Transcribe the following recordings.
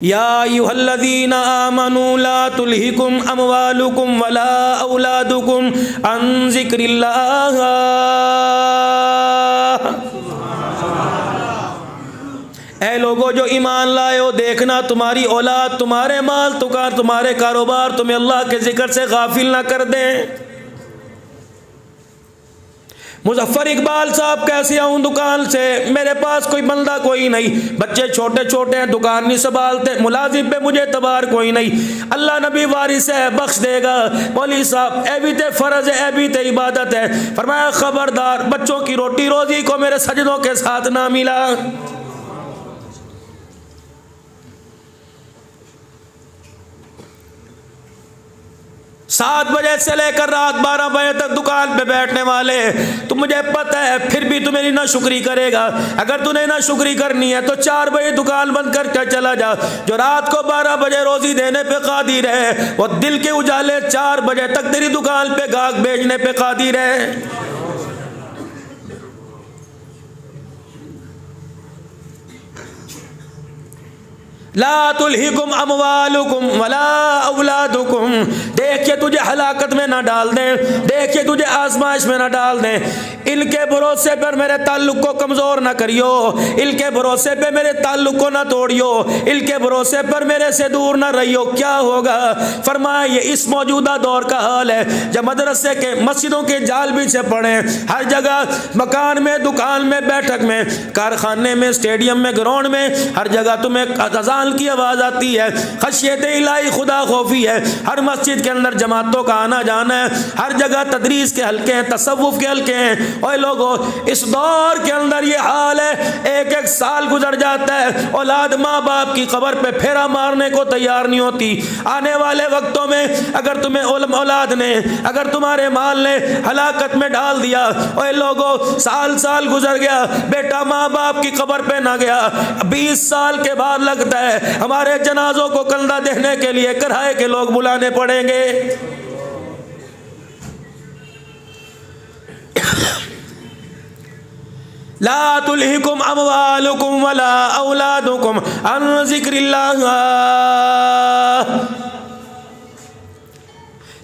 या अय्युहल्लज़ीना आमनू ला तुल्हिकुम अमवालुकुम वला औलादुकुम अन ज़िक्रिल्लाह। ऐ लोगो जो ईमान लाए हो, देखना तुम्हारी औलाद, तुम्हारे माल, तुम्हारे कारोबार तुम्हें अल्लाह के जिक्र से गाफिल ना कर दें। मुजफ्फर इकबाल साहब, कैसे आऊँ दुकान से, मेरे पास कोई बंदा कोई नहीं, बच्चे छोटे छोटे हैं, दुकान नहीं संभालते, मुलाजिम पे मुझे तबार कोई नहीं। अल्लाह नबी वारिस है, बख्श देगा। मौलवी साहब, ए भी ते फ़र्ज है, ए भी ते इबादत है। फरमाया खबरदार, बच्चों की रोटी रोजी को मेरे सजदों के साथ ना मिला। 7 बजे से लेकर रात 12 बजे तक दुकान पे बैठने वाले, तो मुझे पता है फिर भी तू मेरी नाशुक्री करेगा। अगर तूने नाशुक्री करनी है तो 4 बजे दुकान बंद करके चला जा। जो रात को 12 बजे रोजी देने पे कादिर है, वो दिल के उजाले 4 बजे तक तेरी दुकान पे गाहक भेजने पे कादिर है। ला तुल्हिकुम अमवालुकुम वला औलादुकुम, देखिए तुझे हलाकत में ना डाल दें, देखिए तुझे आजमाइश में ना डाल दें। इनके भरोसे पर मेरे ताल्लुक को कमज़ोर ना करियो, इनके भरोसे पे मेरे ताल्लुक को ना तोड़ियो, इनके भरोसे पर मेरे से दूर ना रहियो। क्या होगा? फरमाया ये इस मौजूदा दौर का हाल है। जब मदरसे के मस्जिदों के जाल पीछे पड़े, हर जगह मकान में, दुकान में, बैठक में, कारखाने में, स्टेडियम में, ग्राउंड में, हर जगह तुम्हें अज़ान की आवाज आती है, खशियत इलाही, खुदा खौफी है। हर मस्जिद के अंदर जमातों का आना जाना है, हर जगह तदरीस के हल्के हैं, तसव्वुफ के हल्के हैं। और लोगों, इस दौर के अंदर ये हाल है, एक एक साल गुजर जाता है, औलाद माँ बाप की कब्र पे फेरा मारने को तैयार नहीं होती। आने वाले वक्तों में अगर तुम्हें औलाद ने, अगर तुम्हारे माल ने हलाकत में डाल दिया, और लोगों साल साल गुजर गया, बेटा माँ बाप की कब्र पे ना गया, 20 साल के बाद लगता है हमारे जनाजों को कंधा देने के लिए किराए के लोग बुलाने पड़ेंगे। ला तुल्हिकुम अमवालुकुम वला औलादुकुम अन ज़िक्रिल्लाह।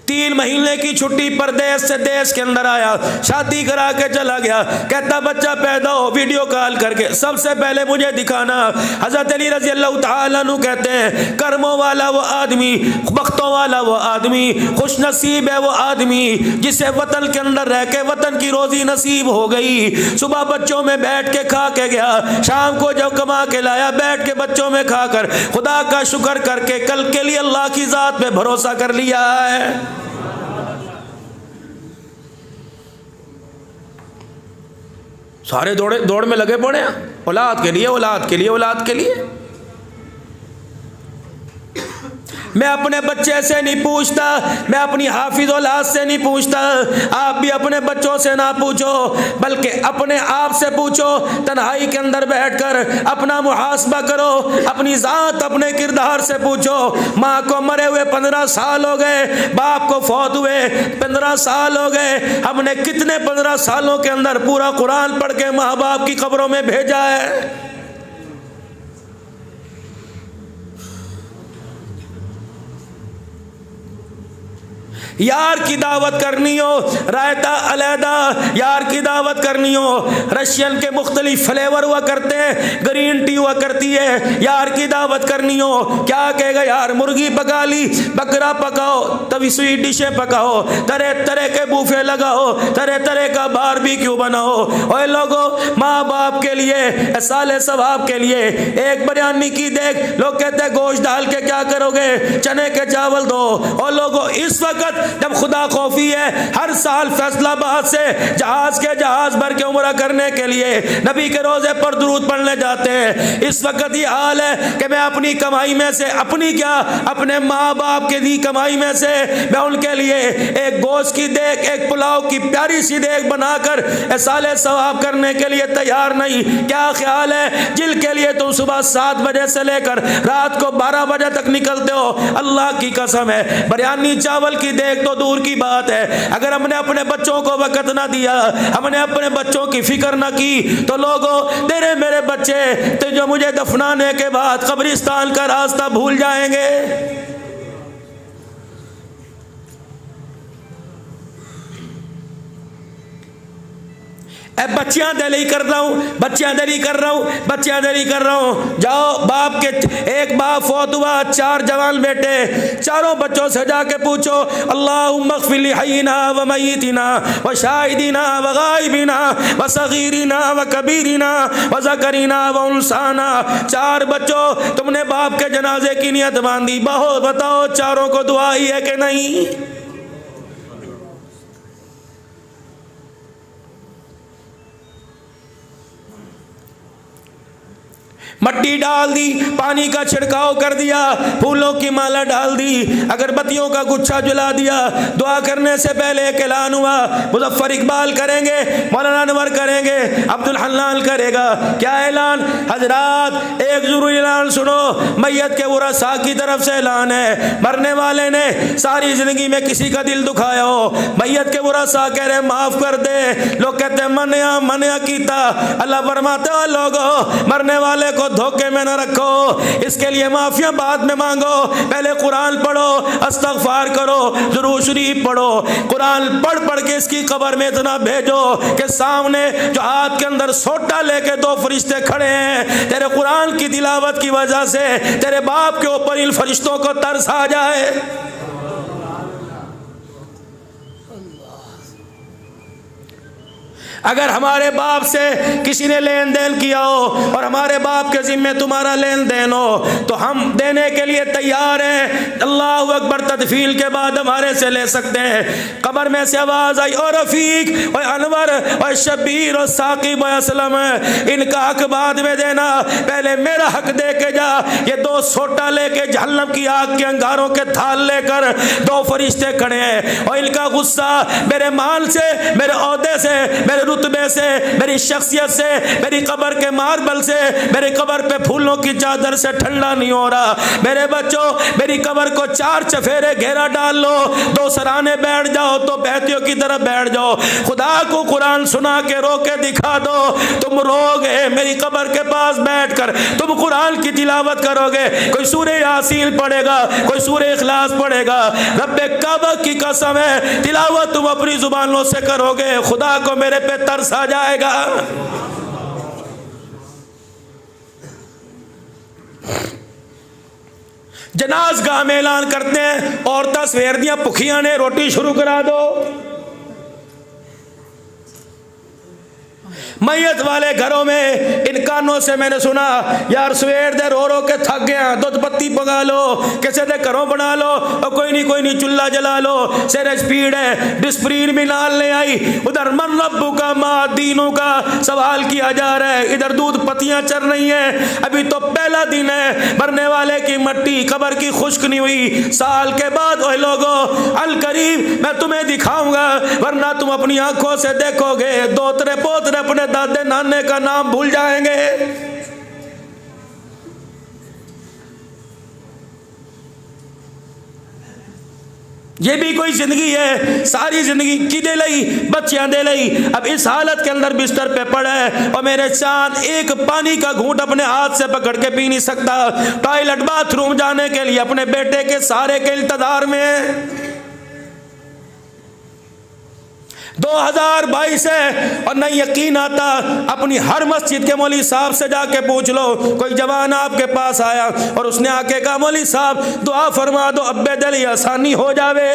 3 महीने की छुट्टी परदेश से देश के अंदर आया, शादी करा के चला गया। कहता बच्चा पैदा हो, वीडियो कॉल करके सबसे पहले मुझे दिखाना। हज़रत अली रज़ी अल्लाह तआला अन्हु कहते हैं, कर्मों वाला वो आदमी, बख्तों वाला वो आदमी, खुश नसीब है वो आदमी जिसे वतन के अंदर रह के वतन की रोजी नसीब हो गई। सुबह बच्चों में बैठ के खा के गया, शाम को जब कमा के लाया, बैठ के बच्चों में खाकर खुदा का शुक्र करके कल के लिए अल्लाह की ज़ात पे भरोसा कर लिया है। सारे दौड़ में लगे पड़े हैं, औलाद के लिए, औलाद के लिए, औलाद के लिए। मैं अपने बच्चे से नहीं पूछता, मैं अपनी हाफिज औलाद से नहीं पूछता। आप भी अपने बच्चों से ना पूछो, बल्कि अपने आप से पूछो। तन्हाई के अंदर बैठकर अपना मुहासबा करो, अपनी ज़ात, अपने किरदार से पूछो। माँ को मरे हुए 15 साल हो गए, बाप को फौत हुए 15 साल हो गए। हमने कितने 15 सालों के अंदर पूरा कुरान पढ़ के माँ बाप की कब्रों में भेजा है। यार की दावत करनी हो, रायता अलहदा, यार की दावत करनी हो, रशियन के मुख्तलिफ फ्लेवर हुआ करते हैं, ग्रीन टी हुआ करती है। यार की दावत करनी हो, क्या कहेगा यार, मुर्गी पका ली, बकरा पकाओ, तभी स्वीट डिशें पकाओ, तरह तरह के बूफे लगाओ, तरह तरह का बारबेक्यू बनाओ। और लोगों, माँ बाप के लिए, साले सवाब के लिए एक बिरयानी की देख, लोग कहते हैं गोश्त डाल के क्या करोगे, चने के चावल दो। और लोगों, इस वक्त जब खुदा खौफी है, हर साल फैसलाबाद से जहाज भर के उम्रा करने के लिए नबी के रोजे पर दुरूद पढ़ने जाते हैं। इस वक्त ये हाल है कि मैं अपनी कमाई में से, अपनी क्या, अपने माँ बाप के दी कमाई में से मैं उनके लिए एक गोश्त की देख, एक पुलाव की प्यारी सी देख बनाकर साले सवाब करने के लिए तैयार नहीं। क्या ख्याल है, जिनके लिए तुम सुबह 7 बजे से लेकर रात को 12 बजे तक निकलते हो, अल्लाह की कसम है, बिरयानी चावल की देख एक तो दूर की बात है, अगर हमने अपने बच्चों को वक़्त ना दिया, हमने अपने बच्चों की फिक्र ना की, तो लोगों तेरे मेरे बच्चे तो जो मुझे दफनाने के बाद कब्रिस्तान का रास्ता भूल जाएंगे। बच्चियां दिली कर रहा हूँ, बच्चियां दिली कर रहा हूँ, बच्चियां दिली कर रहा हूँ। जाओ बाप के, एक बाप फौत हुआ, 4 जवान बेटे, चारों बच्चों से जाके पूछो अल्लाहुम्मा अग़फ़िर ली हय्यिना व मय्यितिना व शाहिदिना व गायबिना व सगीरिना व कबीरिना व ज़करिना व उन्साना। 4 बच्चों, तुमने बाप के जनाजे की नियत बांधी, बहुत बताओ चारों को दुआ ही है कि नहीं? मट्टी डाल दी, पानी का छिड़काव कर दिया, फूलों की माला डाल दी, अगरबत्तियों का गुच्छा जला दिया। दुआ करने से पहले एक ऐलान हुआ, मुज़फ़्फ़र इकबाल करेंगे, मौलाना अनवर करेंगे, अब्दुल हन्नान करेगा। क्या ऐलान? हजरात एक ज़रूरी ऐलान सुनो, मैयत के वरसा की तरफ से ऐलान है। मरने वाले ने सारी ज़िंदगी में किसी का दिल दुखाया हो, मैयत के वरसा कह रहे माफ़ कर दे। लोग कहते हैं मनिया कीता। अल्लाह फरमाते हो लोगों, मरने वाले को धोखे में न रखो, इसके लिए माफिया बाद में मांगो, पहले कुरान पढ़ो, इस्तग़फ़ार करो, दुरूद शरीफ पढ़ो। कुरान पढ़ पढ़ के इसकी कब्र में इतना भेजो कि सामने जो हाथ के अंदर सोटा लेके 2 फरिश्ते खड़े हैं, तेरे कुरान की तिलावत की वजह से तेरे बाप के ऊपर इन फरिश्तों को तरस आ जाए। अगर हमारे बाप से किसी ने लेन देन किया हो और हमारे बाप के जिम्मे तुम्हारा लेन देन हो, तो हम देने के लिए तैयार हैं। अल्लाहु अकबर तदफील के बाद हमारे से ले सकते हैं। कब्र में से आवाज़ आई, और रफ़ीक और अनवर और शब्बीर और साकिब और असलम, इनका हक बाद में देना, पहले मेरा हक दे के जा। ये 2 सोटा लेके जहन्नम की आग के अंगारों के थाल लेकर 2 फरिश्ते खड़े हैं, और इनका गुस्सा मेरे माल से, मेरे ओहदे से, मेरे रुतबे से, मेरी शख्सियत से, मेरी कब्र के मार्बल से, मेरी कब्र पे फूलों की चादर से ठंडा नहीं हो रहा। मेरे बच्चों, मेरी कब्र को 4 चफेरे घेरा डाल लो, 2 सराने बैठ जाओ तो बहतियों की तरफ बैठ जाओ, खुदा को कुरान सुना के रो के दिखा दो। तुम रोगे मेरी कब्र के पास बैठकर, तुम कुरान की तिलावत करोगे, कोई सूरे यासीन पढ़ेगा, कोई सूरे इखलास पढ़ेगा। रब्बे काबा की कसम है, तिलावत तुम अपनी जुबानों से करोगे, खुदा को मेरे पे तरस आ जाएगा। जनाज़गाह में ऐलान करते हैं, औरतां सवेर दियां भुखियां ने, रोटी शुरू करा दो। मैयत वाले घरों में इन कानों से मैंने सुना, यार सवेर दे रो रो के थक गया, दूध पत्ती पका लो, किसी दे घरों बना लो, और कोई नहीं चूल्हा जला लो, सिर स्पीड है, डिस्प्रीन भी नाल ले आई। उधर मन रब्बू का माँ दीनों का सवाल किया जा रहा है, इधर दूध पत्तियां चल रही हैं। अभी तो पहला दिन है, मरने वाले की मट्टी कब्र की खुश्क नहीं हुई। साल के बाद ओए लोगों, अल करीब मैं तुम्हें दिखाऊंगा, वरना तुम अपनी आंखों से देखोगे दोतरे पोतरे अपने दादे नाने का नाम भूल जाएंगे। ये भी कोई जिंदगी है? सारी जिंदगी की दे लई, बच्चियां दे लई, अब इस हालत के अंदर बिस्तर पे पड़ा है, और मेरे चांद एक पानी का घूंट अपने हाथ से पकड़ के पी नहीं सकता, टॉयलेट बाथरूम जाने के लिए अपने बेटे के सहारे के इंतजार में। 2022 है और नहीं यकीन आता, अपनी हर मस्जिद के मौलवी साहब से जाके पूछ लो, कोई जवान आपके पास आया और उसने आके कहा मौलवी साहब दुआ फरमा दो, अब्बे दिल आसानी हो जावे।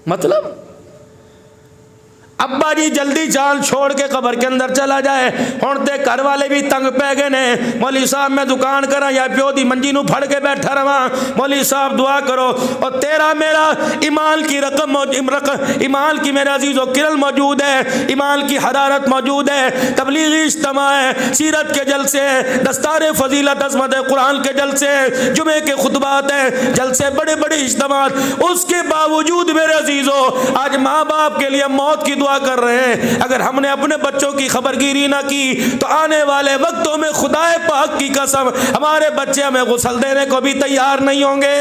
मतलब अब्बा जी जल्दी जान छोड़ के कब्र के अंदर चला जाए, हुण ते घर वाले भी तंग पै गए ने, मौलवी साहब मैं दुकान करा या प्यो दी मंजी नूं फड़ के बैठा रहा, मौलवी साहब दुआ करो। और तेरा मेरा ईमान की रकम, ईमान की मेरे अजीज़ों किरण मौजूद है, ईमान की हरारत मौजूद है, तबलीगी इज्तिमा है, सीरत के जलसे हैं, दस्तार फजीलत अज़मत कुरान के जलसे हैं, जुमे के खुतबात हैं, जलसे बड़े बड़े इज्तिमात, उसके बावजूद मेरे अजीज़ों आज माँ बाप के लिए मौत की कर रहे हैं। अगर हमने अपने बच्चों की खबरगिरी ना की तो आने वाले वक्तों में खुदाए पाक की कसम हमारे बच्चे हमें गुस्ल देने को भी तैयार नहीं होंगे।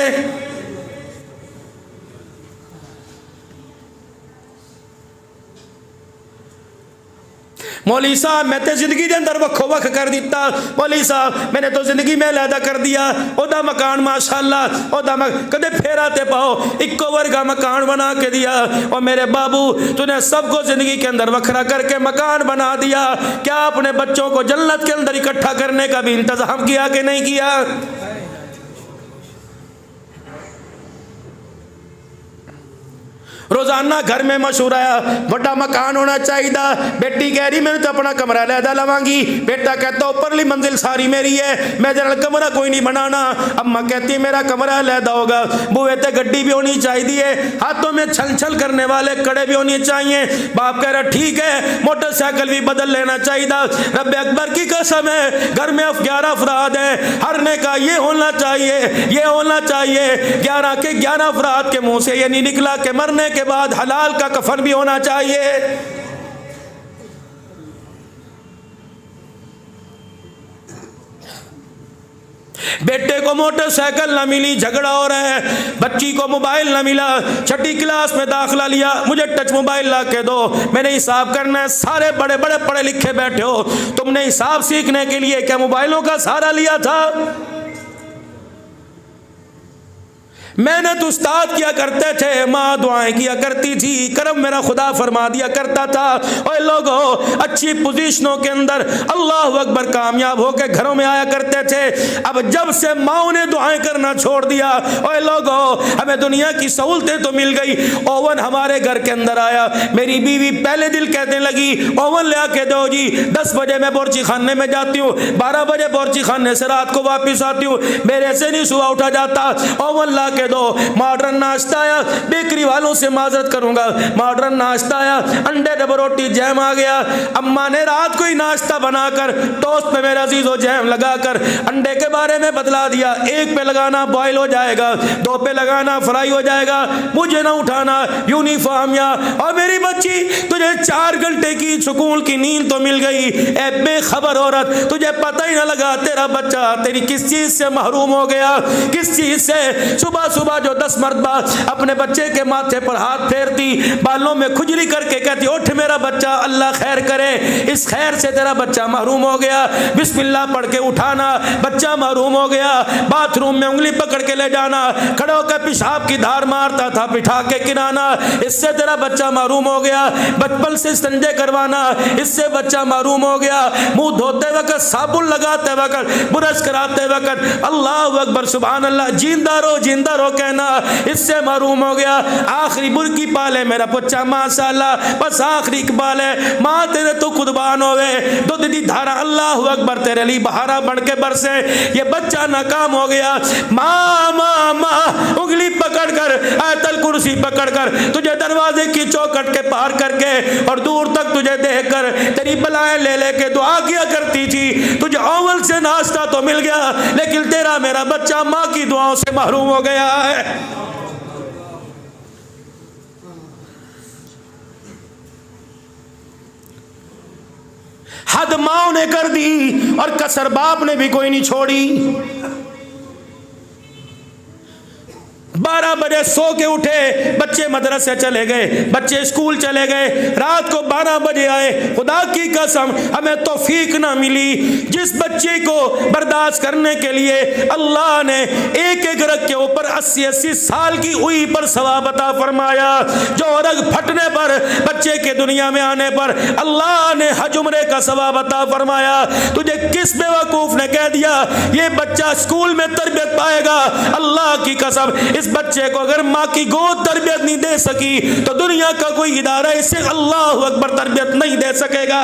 मौली साहब मैं तो जिंदगी के अंदर वक्खो वक् कर दिता, मौली साहब मैंने तो जिंदगी में लैदा कर दिया, ओदा मकान माशाअल्लाह ओदा कदे फेरा ते पाओ इक्को वर्गा मकान बना के दिया। और मेरे बाबू तूने सबको जिंदगी के अंदर वखरा करके मकान बना दिया, क्या अपने बच्चों को जन्नत के अंदर इकट्ठा करने का भी इंतजाम किया कि नहीं किया? रोजाना घर में मशहूर आया बड़ा मकान होना चाहिए। बेटी कह रही मैंने तो अपना कमरा लैदा लवांगी, बेटा कहता ऊपरली मंजिल सारी मेरी है, मैं जरा कमरा कोई नहीं बनाना। अम्मा कहती है मेरा कमरा लैदा होगा। बुए ते गड्डी भी होनी चाहिए, हाथों में छल छल करने वाले कड़े भी होने चाहिए। बाप कह रहा ठीक है मोटरसाइकिल भी बदल लेना चाहिए। रब अकबर की कसम है घर में 11 अफराद है, हर ने कहा ये होना चाहिए ये होना चाहिए। 11 के 11 अफराद के मुंह से ये नहीं निकला कि मरने के बाद हलाल का कफन भी होना चाहिए। बेटे को मोटरसाइकिल ना मिली, झगड़ा हो रहा है। बच्ची को मोबाइल ना मिला, छठी क्लास में दाखिला लिया, मुझे टच मोबाइल ला के दो, मैंने हिसाब करना है। सारे बड़े बड़े पढ़े लिखे बैठे हो, तुमने हिसाब सीखने के लिए क्या मोबाइलों का सहारा लिया था? मेहनत उस्ताद किया करते थे, माँ दुआएं किया करती थी, करम मेरा खुदा फरमा दिया करता था। ओए लोगों अच्छी पोजीशनों के अंदर अल्लाह अकबर कामयाब होकर घरों में आया करते थे। अब जब से माँ ने दुआएं करना छोड़ दिया, ओए लोगों हमें दुनिया की सहूलतें तो मिल गई। ओवन हमारे घर के अंदर आया, मेरी बीवी पहले दिल कहने लगी ओवन ले आके दो जी। 10 बजे मैं बोर्ची खाने में जाती हूँ, 12 बजे बोर्ची खाने से रात को वापिस आती हूँ, मेरे से नहीं सुबह उठा जाता, ओवन ला के दो। मॉडर्न नाश्ता आया, बेकरी वालों से माजरत करूंगा, मॉडर्न नाश्ता आया, अंडे डबल रोटी जैम आ गया। अम्मा ने रात को ही नाश्ता बनाकर टोस्ट पे मेरा अजीजो जैम लगाकर अंडे के बारे में बतला दिया, 1 पे लगाना बॉयल हो जाएगा, 2 पे लगाना फ्राई हो जाएगा, मुझे ना उठाना यूनिफॉर्म या। और मेरी बच्ची तुझे 4 घंटे की सुकून की नींद तो मिल गई, ए बेखबर औरत तुझे पता ही ना लगा तेरा बच्चा तेरी किस चीज से महरूम हो गया, किस चीज से। सुबह सुबह जो 10 मरतबा अपने बच्चे के माथे पर हाथ फेरती, बालों में खुजली करके कहती उठ मेरा बच्चा अल्लाह खैर करे, इस खैर से तेरा बच्चा महरूम हो गया, बिस्मिल्लाह पढ़ के उठाना, बच्चा महरूम हो गया। बाथरूम में उंगली पकड़ के ले जाना, खड़े होकर पेशाब की धार मारता था बिठा के किनाना, इससे तेरा बच्चा महरूम हो गया। बचपन से संजय करवाना, इससे बच्चा महरूम हो गया। मुंह धोते वक्त, साबुन लगाते वक्त, ब्रश कराते वक्त अल्लाह अकबर सुभान अल्लाह जिंदा रहो कहना, इससे महरूम हो गया। आखिरी बुरकी पाले मेरा बच्चा माशाअल्लाह, बस आखिरी इकबाल है, माँ तेरे तो कुर्बान होवे, दूध दी धारा अल्लाह अकबर तेरे लिए बहारा बन के बरसे। ये बच्चा नाकाम हो गया। माँ माँ माँ उंगली पकड़ कर आयतल कुर्सी पकड़ कर तुझे दरवाजे की चौखट के पार करके और दूर तक तुझे देख कर तेरी बलाएं ले लेके दुआ किया करती थी। तुझे ओवल से नाश्ता तो मिल गया, लेकिन तेरा मेरा बच्चा माँ की दुआओं से महरूम हो गया है। हद माँ ने कर दी और कसर बाप ने भी कोई नहीं छोड़ी। 12 बजे सो के उठे, बच्चे मदरसे चले गए, बच्चे स्कूल चले गए, रात को 12 बजे आए। खुदा की कसम हमें तौफीक ना मिली। जिस बच्चे को बर्दाश्त करने के लिए अल्लाह ने एक एक रग के ऊपर 80-80 साल की हुई पर सवाब अता फरमाया, जो रग फटने पर बच्चे के दुनिया में आने पर अल्लाह ने हज उम्रे का सवाब अता फरमाया। तुझे किस बेवकूफ ने कह दिया ये बच्चा स्कूल में तरबियत पाएगा? अल्लाह की कसम इस बच्चे को अगर माँ की गोद तरबियत नहीं दे सकी तो दुनिया का कोई इदारा इसे अल्लाह अकबर तरबियत नहीं दे सकेगा।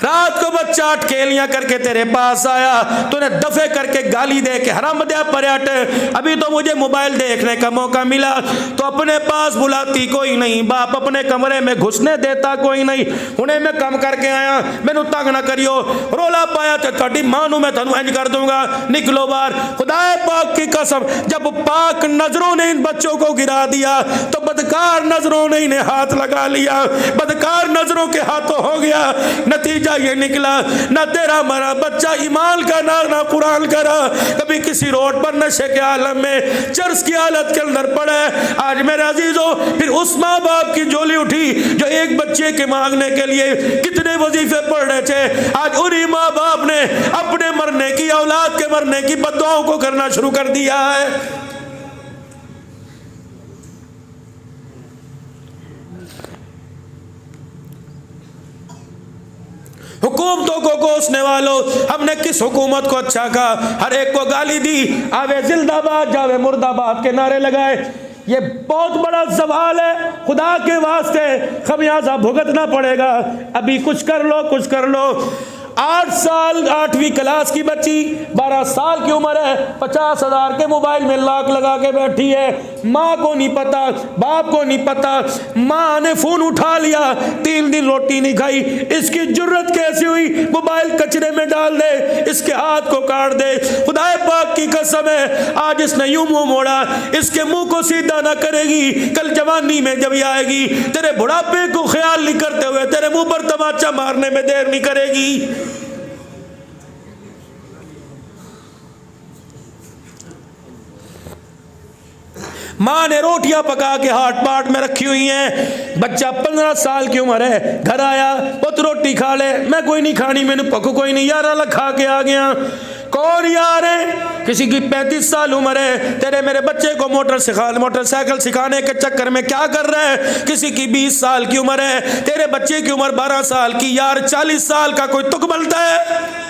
रात को बच्चा अटकेलियां करके तेरे पास आया, तूने दफे करके गाली दे के हराम दे पर्यट, अभी तो मुझे मोबाइल देखने का मौका मिला, तो अपने पास बुलाती कोई नहीं, बाप अपने कमरे में घुसने देता कोई नहीं। उन्हें मैं कम करके आया, मैनू तंग ना करियो, रोला पाया तो थोड़ी मां नू मैं थानू इंज कर दूंगा, निकलो बाहर। खुदाए पाक की कसम जब पाक नजरों ने इन बच्चों को गिरा दिया तो बदकार नजरों ने इन्हें हाथ लगा लिया, बदकार नजरों के हाथों हो गया। नतीजा नतीजा ये निकला, ना तेरा हमारा बच्चा ईमान का ना कुरान का रहा, कभी किसी रोड पर नशे के आलम में चर्स की हालत के अंदर पड़ा है। आज मेरे अजीजों, फिर उस माँ बाप की झोली उठी जो एक बच्चे के मांगने के लिए कितने वजीफे पढ़ रहे थे। आज उन्हीं माँ बाप ने अपने मरने की, औलाद के मरने की बद्दुआओं को करना शुरू कर दिया है। हुकूमतों को कोसने वालों, हमने किस हुकूमत को अच्छा कहा? हर एक को गाली दी, आवे जिंदाबाद जावे मुर्दाबाद के नारे लगाए। ये बहुत बड़ा सवाल है, खुदा के वास्ते खमियाजा भुगतना पड़ेगा। अभी कुछ कर लो, कुछ कर लो। 8 साल 8वीं क्लास की बच्ची, 12 साल की उम्र है, 50,000 के मोबाइल में लॉक लगा के बैठी है। माँ को नहीं पता, बाप को नहीं पता। माँ ने फोन उठा लिया, 3 दिन रोटी नहीं खाई। इसकी जुर्रत कैसी हुई मोबाइल कचरे में डाल दे, इसके हाथ को काट दे। खुदाए पाक की कसम है, आज इसने यूं मुंह मोड़ा, इसके मुंह को सीधा ना करेगी, कल जवानी में जब आएगी तेरे बुढ़ापे को ख्याल नहीं करते हुए तेरे मुंह पर तमाचा मारने में देर नहीं करेगी। माँ ने रोटियां पका के हाट पाट में रखी हुई हैं। बच्चा 15 साल की उम्र है, घर आया, पुत रोटी खा ले। मैं कोई नहीं खानी, मैंने पको कोई नहीं यार, अलग खा के आ गया। कौन यार है? किसी की 35 साल उम्र है, तेरे मेरे बच्चे को मोटरसाइकिल सिखाने के चक्कर में क्या कर रहा है? किसी की 20 साल की उम्र है, तेरे बच्चे की उम्र 12 साल की। यार 40 साल का कोई तुक बनता है?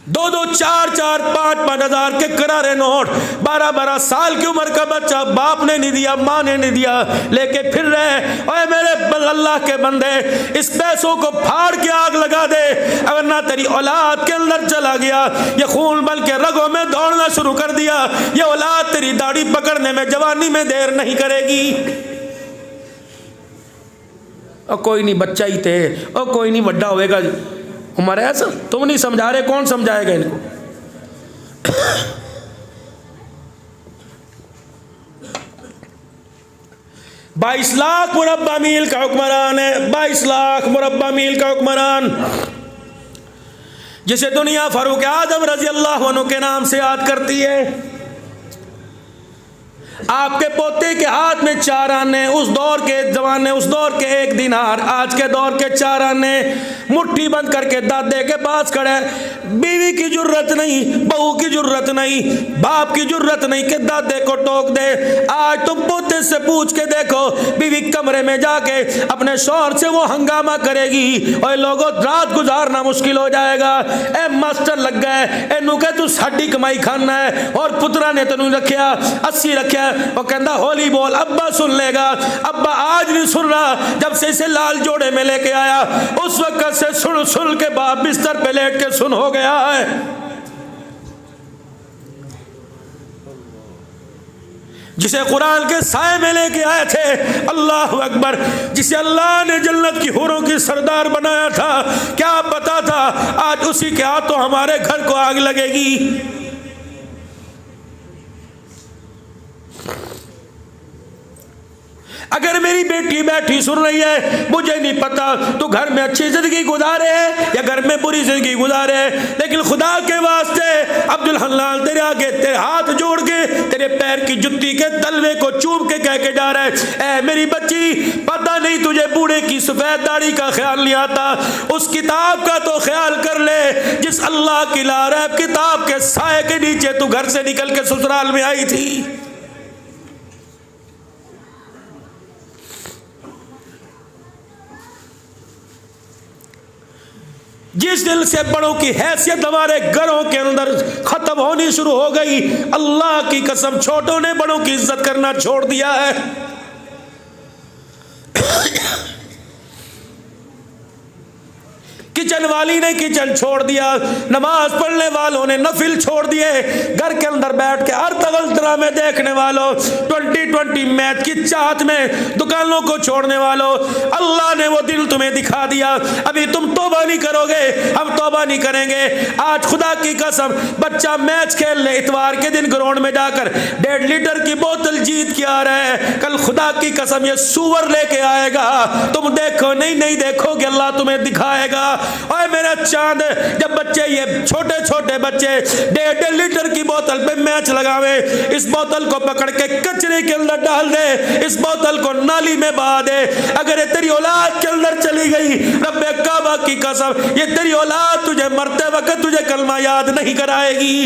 2-2, 4-4, 5-5 हजार के करारे नोट। 12-12 साल की उम्र का बच्चा, बाप ने नहीं दिया, माँ ने नहीं दिया, लेके फिर रहे। ओए मेरे अल्लाह के बंदे, इस पैसों को फाड़ के आग लगा दे, अगर ना तेरी औलाद के अंदर चला गया, ये खून बन के रगों में दौड़ना शुरू कर दिया, ये औलाद तेरी दाढ़ी पकड़ने में जवानी में देर नहीं करेगी। और कोई नहीं, बच्चा ही थे, और कोई नहीं, बड़ा होएगा। हमारे ऐसा तुम नहीं समझा रहे, कौन समझाएगा इनको? 22 लाख मुरब्बा मील का हुक्मरान है, 22 लाख मुरब्बा मील का हुक्मरान, जिसे दुनिया फारूक आजम रजी अल्लाह अन्हु के नाम से याद करती है। आपके पोते के हाथ में 4 आने, उस दौर के जमाने, उस दौर के 1 दिनार, आज के दौर के 4 आने। मुट्ठी बंद करके दादे के पास खड़े, बीवी की जरूरत नहीं, बहू की जरूरत नहीं, बाप की जरूरत नहीं कि दादे को टोक दे। आज तुम पोते से पूछ के देखो, बीवी कमरे में जाके अपने शौहर से वो हंगामा करेगी, और लोगों रात गुजारना मुश्किल हो जाएगा। ए मास्टर लग गए, एनू कह तू साडी कमाई खाना है, और पुत्रा ने तेनू रखिया 80 रखिया, वो कहता होली बोल, अब्बा सुन लेगा। अब्बा आज नहीं सुन रहा, जब से इसे लाल जोड़े में लेके आया उस वक्त से सुन सुन के बाप बिस्तर पे लेट के सुन हो गया है। जिसे कुरान के साए में लेके आए थे, अल्लाह अकबर, जिसे अल्लाह ने जन्नत की हूरों की सरदार बनाया था, क्या पता था आज उसी के हाथों हमारे घर को आग लगेगी। अगर मेरी बेटी बैठी सुन रही है, मुझे नहीं पता तू घर में अच्छी जिंदगी गुजारे है या घर में बुरी जिंदगी गुजारे है, लेकिन खुदा के वास्ते अब्दुल हन्नान तेरे आगे तेरे हाथ जोड़ के तेरे पैर की जुत्ती के तलवे को चूम के कह के जा रहा है, ए मेरी बच्ची, पता नहीं तुझे बूढ़े की सफेद दाढ़ी का ख्याल नहीं आता, उस किताब का तो ख्याल कर ले जिस अल्लाह की लारैब किताब के साए के नीचे तू घर से निकल के ससुराल में आई थी। जिस दिल से बड़ों की हैसियत हमारे घरों के अंदर खत्म होनी शुरू हो गई, अल्लाह की कसम छोटों ने बड़ों की इज्जत करना छोड़ दिया है। किचन वाली ने किचन छोड़ दिया, नमाज पढ़ने वालों ने नफिल छोड़ दिए, घर के अंदर बैठ के हर तगल ड्रामे देखने वालों, 2020 मैच की चाहत में दुकानों को छोड़ने वालों, अल्लाह ने वो दिल तुम्हें दिखा दिया। अभी तुम तौबा नहीं करोगे, हम तौबा नहीं करेंगे। आज खुदा की कसम, बच्चा मैच खेल ले, इतवार के दिन ग्राउंड में जाकर 1.5 लीटर की बोतल जीत के आ रहा है, कल खुदा की कसम ये सुअर लेके आएगा, तुम देखो नहीं देखोगे, अल्लाह तुम्हें दिखाएगा। और मेरा चांद, जब बच्चे, ये छोटे छोटे बच्चे 1.5 लीटर की बोतल पे मैच लगावे, इस बोतल को पकड़ के कचरे के अंदर डाल दे, इस बोतल को नाली में बहा दे, अगर ये तेरी औलाद के अंदर चली गई, रब्बे काबा की कसम, ये तेरी औलाद तुझे मरते वक्त तुझे कलमा याद नहीं कराएगी।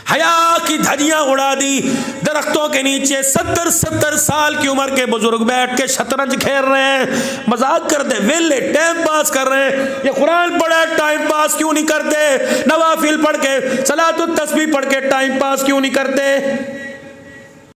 हया की धजियां उड़ा दी। दरख्तों के नीचे 70-70 साल की उम्र के बुजुर्ग बैठ के शतरंज खेल रहे हैं, मजाक कर दे, वेले टाइम पास कर रहे हैं। ये कुरान पढ़े टाइम पास क्यों नहीं करते? नवाफिल पढ़ के, सलातुत तस्बीह पढ़ के टाइम पास क्यों नहीं करते?